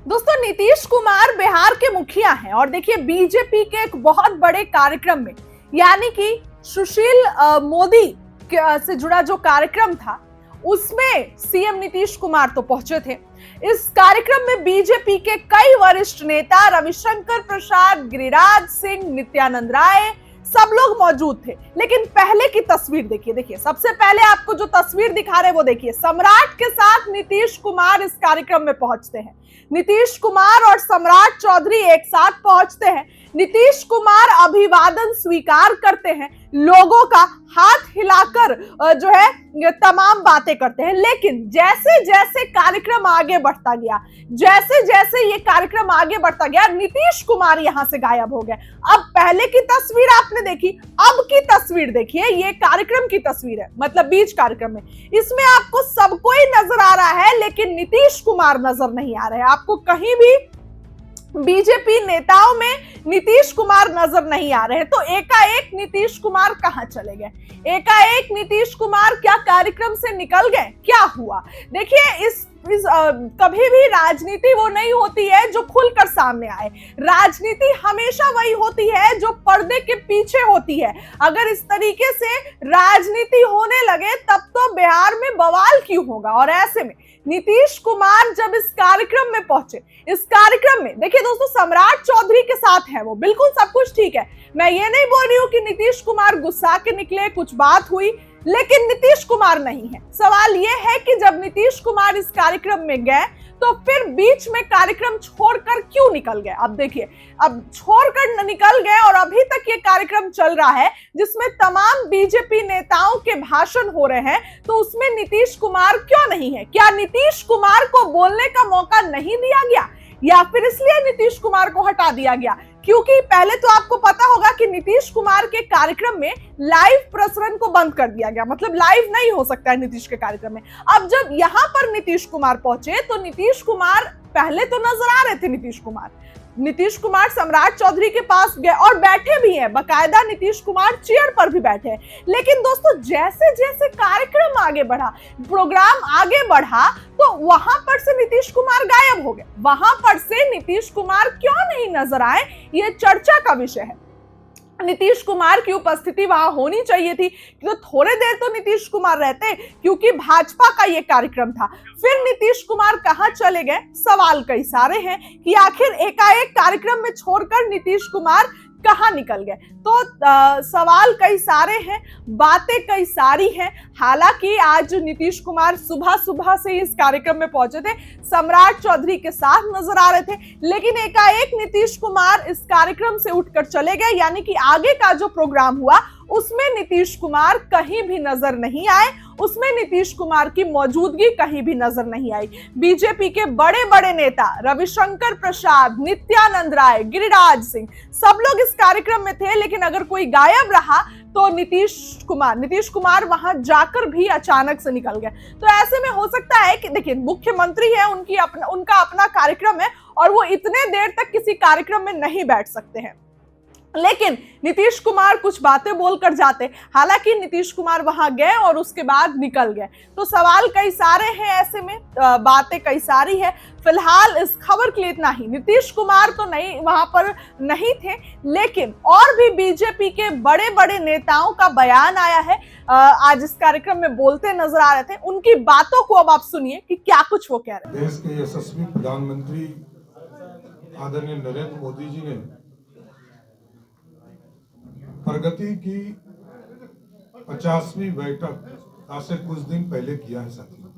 दोस्तों, नीतीश कुमार बिहार के मुखिया हैं और देखिए बीजेपी के एक बहुत बड़े कार्यक्रम में, यानी कि सुशील मोदी से जुड़ा जो कार्यक्रम था उसमें सीएम नीतीश कुमार तो पहुंचे थे। इस कार्यक्रम में बीजेपी के कई वरिष्ठ नेता रविशंकर प्रसाद, गिरिराज सिंह, नित्यानंद राय सब लोग मौजूद थे। लेकिन पहले की तस्वीर देखिए, सबसे पहले आपको जो तस्वीर दिखा रहे वो देखिए, सम्राट के साथ नीतीश कुमार इस कार्यक्रम में पहुंचते हैं। नीतीश कुमार और सम्राट चौधरी एक साथ पहुंचते हैं। नीतीश कुमार अभिवादन स्वीकार करते हैं, लोगों का हाथ हिलाकर जो है तमाम बातें करते हैं। लेकिन जैसे जैसे कार्यक्रम आगे बढ़ता गया, नीतीश कुमार यहां से गायब हो गए। अब पहले की तस्वीर आपने देखी, अब की तस्वीर देखिए, ये कार्यक्रम की तस्वीर है, मतलब बीच कार्यक्रम में। इसमें आपको सब कोई नजर आ रहा है लेकिन नीतीश कुमार नजर नहीं आ रहे हैं। आपको कहीं भी बीजेपी नेताओं में नीतीश कुमार नजर नहीं आ रहे हैं। तो एकाएक नीतीश कुमार कहां चले गए? एकाएक नीतीश कुमार क्या कार्यक्रम से निकल गए? क्या हुआ? देखिए, इस कभी भी राजनीति वो नहीं होती है जो खुलकर सामने आए। राजनीति हमेशा वही होती है जो पर्दे के पीछे होती है। अगर इस तरीके से राजनीति होने लगे तब तो बिहार में बवाल क्यों होगा। और ऐसे में नीतीश कुमार जब इस कार्यक्रम में पहुंचे, इस कार्यक्रम में देखिए दोस्तों, सम्राट चौधरी के साथ है वो, बिल्कुल सब कुछ ठीक है। मैं ये नहीं बोल रही हूं कि नीतीश कुमार गुस्सा के निकले, कुछ बात हुई, लेकिन नीतीश कुमार नहीं है। सवाल यह है कि जब नीतीश कुमार इस कार्यक्रम में गए तो फिर बीच में कार्यक्रम छोड़कर क्यों निकल गए? अब देखिए, अब छोड़कर निकल गए और अभी तक ये कार्यक्रम चल रहा है जिसमें तमाम बीजेपी नेताओं के भाषण हो रहे हैं, तो उसमें नीतीश कुमार क्यों नहीं है? क्या नीतीश कुमार को बोलने का मौका नहीं दिया गया या फिर इसलिए नीतीश कुमार को हटा दिया गया? क्योंकि पहले तो आपको पता होगा कि नीतीश कुमार के कार्यक्रम में लाइव प्रसारण को बंद कर दिया गया, मतलब लाइव नहीं हो सकता है नीतीश के कार्यक्रम में। अब जब यहां पर नीतीश कुमार पहुंचे तो नीतीश कुमार पहले तो नजर आ रहे थे। नीतीश कुमार सम्राट चौधरी के पास गए और बैठे भी हैं, बकायदा नीतीश कुमार चेयर पर भी बैठे हैं। लेकिन दोस्तों, जैसे जैसे कार्यक्रम आगे बढ़ा, प्रोग्राम आगे बढ़ा, तो वहां पर से नीतीश कुमार गायब हो गए। वहां पर से नीतीश कुमार क्यों नहीं नजर आए, ये चर्चा का विषय है। नीतीश कुमार की उपस्थिति वहां होनी चाहिए थी, तो थोड़े देर तो नीतीश कुमार रहते, क्योंकि भाजपा का यह कार्यक्रम था। फिर नीतीश कुमार कहां चले गए? सवाल कई सारे हैं कि आखिर एकाएक कार्यक्रम में छोड़कर नीतीश कुमार कहां निकल गए। तो सवाल कई सारे हैं, बातें कई सारी हैं। हालांकि आज नीतीश कुमार सुबह सुबह से इस कार्यक्रम में पहुंचे थे, सम्राट चौधरी के साथ नजर आ रहे थे, लेकिन एकाएक नीतीश कुमार इस कार्यक्रम से उठकर चले गए। यानी कि आगे का जो प्रोग्राम हुआ उसमें नीतीश कुमार कहीं भी नजर नहीं आए, उसमें नीतीश कुमार की मौजूदगी कहीं भी नजर नहीं आई। बीजेपी के बड़े बड़े नेता रविशंकर प्रसाद, नित्यानंद राय, गिरिराज सिंह सब लोग इस कार्यक्रम में थे, लेकिन अगर कोई गायब रहा तो नीतीश कुमार वहां जाकर भी अचानक से निकल गए। तो ऐसे में हो सकता है कि देखिए, मुख्यमंत्री है, उनका अपना कार्यक्रम है और वो इतने देर तक किसी कार्यक्रम में नहीं बैठ सकते हैं। लेकिन नीतीश कुमार कुछ बातें बोलकर जाते। हालांकि नीतीश कुमार वहां गए और उसके बाद निकल गए। तो सवाल कई सारे हैं, ऐसे में बातें कई सारी है। फिलहाल इस खबर के लिए इतना ही। नीतीश कुमार तो नहीं, वहां पर नहीं थे, लेकिन और भी बीजेपी के बड़े बड़े नेताओं का बयान आया है। आज इस कार्यक्रम में बोलते नजर आ रहे थे, उनकी बातों को अब आप सुनिए कि क्या कुछ वो कह रहे हैं। देश के यशस्वी प्रधानमंत्री आदरणीय नरेंद्र मोदी जी ने प्रगति की 50वीं बैठक आज से कुछ दिन पहले किया है। साथियों,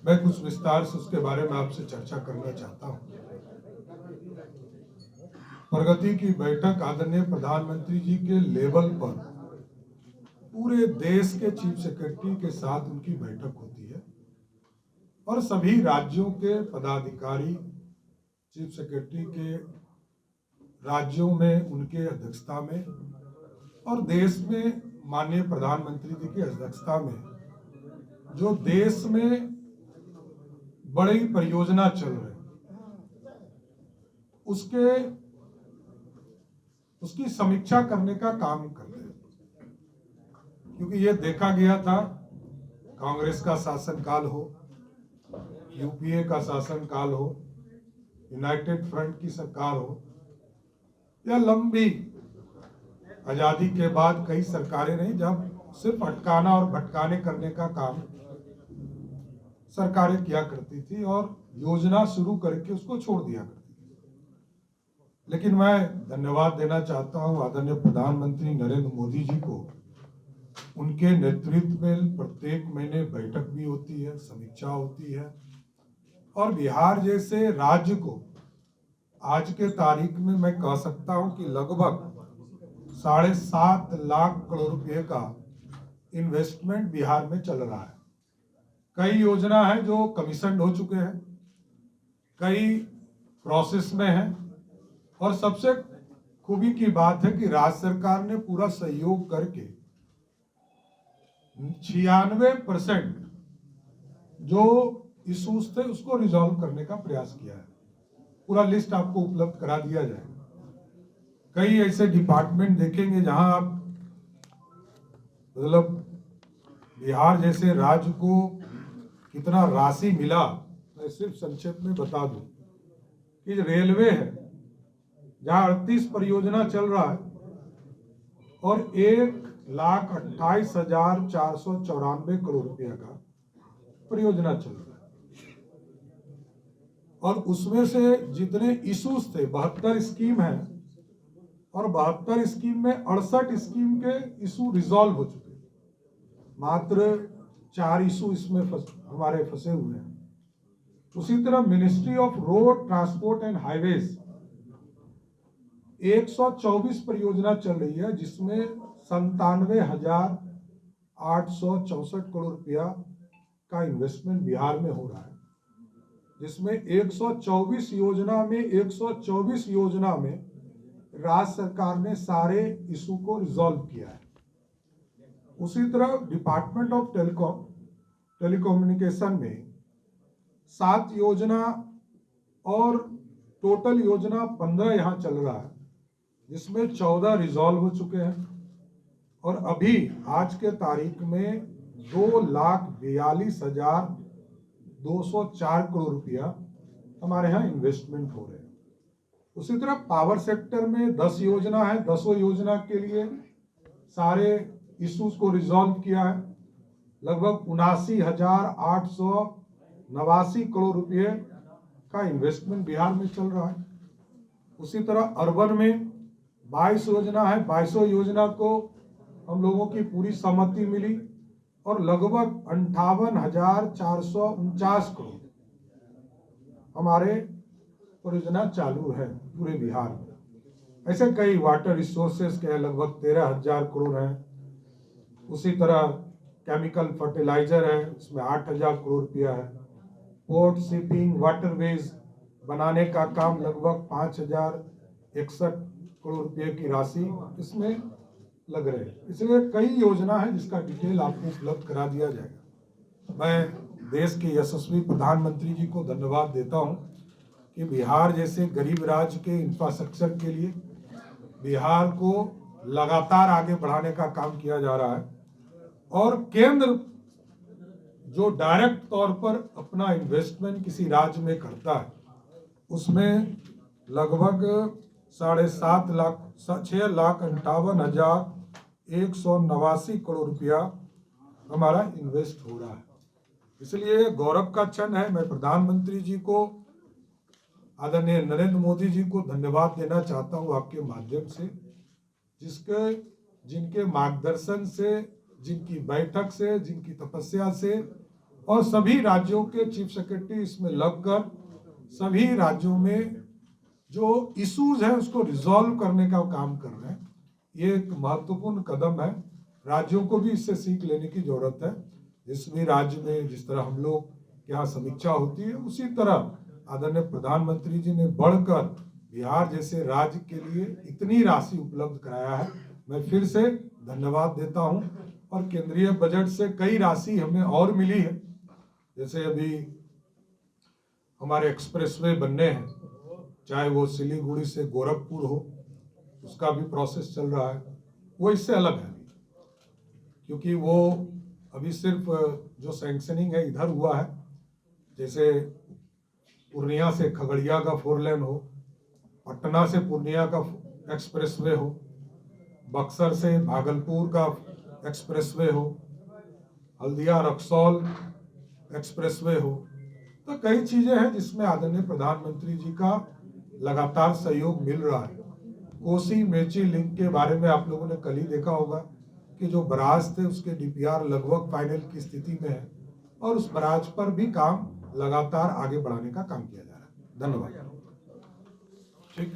मैं कुछ विस्तार से उसके बारे में आपसे चर्चा करना चाहता हूं। प्रगति की बैठक आदरणीय प्रधानमंत्री जी के लेवल पर पूरे देश के चीफ सेक्रेटरी के साथ उनकी बैठक होती है और सभी राज्यों के पदाधिकारी चीफ सेक्रेटरी के राज्यों में उनके अध्यक्षता में और देश में माननीय प्रधानमंत्री जी की अध्यक्षता में जो देश में बड़ी परियोजना चल रही उसकी समीक्षा करने का काम करते हैं। क्योंकि ये देखा गया था, कांग्रेस का शासनकाल हो यूपीए का शासनकाल हो, यूनाइटेड फ्रंट की सरकार हो, या लंबी आजादी के बाद कई सरकारें रही जब सिर्फ अटकाना और भटकाने करने का काम सरकारें किया करती थी और योजना शुरू करके उसको छोड़ दिया करती थी। लेकिन मैं धन्यवाद देना चाहता हूं आदरणीय प्रधानमंत्री नरेंद्र मोदी जी को। उनके नेतृत्व में प्रत्येक महीने बैठक भी होती है, समीक्षा होती है, और बिहार जैसे राज्य को आज के तारीख में मैं कह सकता हूं कि लगभग 7.5 लाख करोड़ रुपए का इन्वेस्टमेंट बिहार में चल रहा है। कई योजना है जो कमीशन हो चुके हैं, कई प्रोसेस में हैं, और सबसे खूबी की बात है कि राज्य सरकार ने पूरा सहयोग करके 96% जो इश्यूज थे उसको रिजॉल्व करने का प्रयास किया है। पूरा लिस्ट आपको उपलब्ध करा दिया जाएगा। कई ऐसे डिपार्टमेंट देखेंगे जहां आप मतलब बिहार जैसे राज्य को कितना राशि मिला, मैं सिर्फ संक्षेप में बता दूं कि रेलवे है जहां 38 परियोजना चल रहा है और 1,28,494 करोड़ रुपया का परियोजना चल रहा है, और उसमें से जितने इश्यूज थे 72 स्कीम है, और 72 स्कीम में 68 स्कीम के इशू रिजॉल्व हो चुके हैं। मात्र 4 इशू इसमें हमारे फंसे हुए हैं। उसी तरह ministry of road transport and highways 124 परियोजना चल रही है, जिसमें 97,864 करोड़ रुपया का इन्वेस्टमेंट बिहार में हो रहा है, जिसमें 124 योजना में राज्य सरकार ने सारे इशू को रिजॉल्व किया है। उसी तरह डिपार्टमेंट ऑफ टेलीकम्युनिकेशन में 7 योजना और टोटल योजना 15 यहाँ चल रहा है, जिसमें 14 रिजॉल्व हो चुके हैं, और अभी आज के तारीख में 2,42,204 करोड़ रुपया हमारे यहाँ इन्वेस्टमेंट हो रहे हैं। उसी तरह पावर सेक्टर में 10 योजना है, 10 योजना के लिए सारे इश्यूज को रिजॉल्व किया है। लगभग 79,889 करोड़ रुपए का इन्वेस्टमेंट बिहार में चल रहा है। उसी तरह अर्बन में 22 योजना है, 22 योजना को हम लोगों की पूरी सहमति मिली, और लगभग 58,449 करोड़ हमारे परियोजना चालू है पूरे बिहार में। ऐसे कई वाटर रिसोर्सेज के लगभग 13,000 करोड़ हैं। उसी तरह केमिकल फर्टिलाइजर है, उसमें 8,000 करोड़ रुपया है। पोर्ट शिपिंग वाटरवेज बनाने का काम लगभग 5,061 करोड़ रुपये की राशि इसमें लग रहे हैं। इसलिए कई योजना है जिसका डिटेल आपको उपलब्ध करा दिया जाएगा। मैं देश के यशस्वी प्रधानमंत्री जी को धन्यवाद देता हूं कि बिहार जैसे गरीब राज्य के इंफ्रास्ट्रक्चर के लिए बिहार को लगातार आगे बढ़ाने का काम किया जा रहा है, और केंद्र जो डायरेक्ट तौर पर अपना इन्वेस्टमेंट किसी राज्य में करता है उसमें लगभग 6,58,189 करोड़ रुपया हमारा इन्वेस्ट हो रहा है। इसलिए गौरव का क्षण है। मैं प्रधानमंत्री जी को, आदरणीय नरेंद्र मोदी जी को धन्यवाद देना चाहता हूं आपके माध्यम से, जिनके मार्गदर्शन से, जिनकी बैठक से, जिनकी तपस्या से, और सभी राज्यों के चीफ सेक्रेटरी इसमें लगकर सभी राज्यों में जो इश्यूज है उसको रिजॉल्व करने का काम कर रहे हैं। ये एक महत्वपूर्ण कदम है। राज्यों को भी इससे सीख लेने की जरूरत है। जिस भी राज्य में जिस तरह हम लोग यहाँ समीक्षा होती है, उसी तरह आदरणीय प्रधानमंत्री जी ने बढ़कर बिहार जैसे राज्य के लिए इतनी राशि उपलब्ध कराया है। मैं फिर से धन्यवाद देता हूं। और केंद्रीय बजट से कई राशि हमें और मिली है, जैसे अभी हमारे एक्सप्रेसवे बनने हैं, चाहे वो सिलीगुड़ी से गोरखपुर हो, उसका भी प्रोसेस चल रहा है। वो इससे अलग है क्योंकि वो अभी सिर्फ जो सैंक्शनिंग है इधर हुआ है, जैसे पूर्णिया से खगड़िया का 4 लेन हो, पटना से पूर्णिया का एक्सप्रेसवे हो, बक्सर से भागलपुर का एक्सप्रेसवे हो, हल्दिया रक्सौल एक्सप्रेसवे हो। तो कई चीजें हैं जिसमें आदरणीय प्रधानमंत्री जी का लगातार सहयोग मिल रहा है। कोसी मेची लिंक के बारे में आप लोगों ने कल ही देखा होगा कि जो बराज थे उसके डीपीआर लगभग फाइनल की स्थिति में है और उस बराज पर भी काम लगातार आगे बढ़ाने का काम किया जा रहा है। धन्यवाद। ठीक।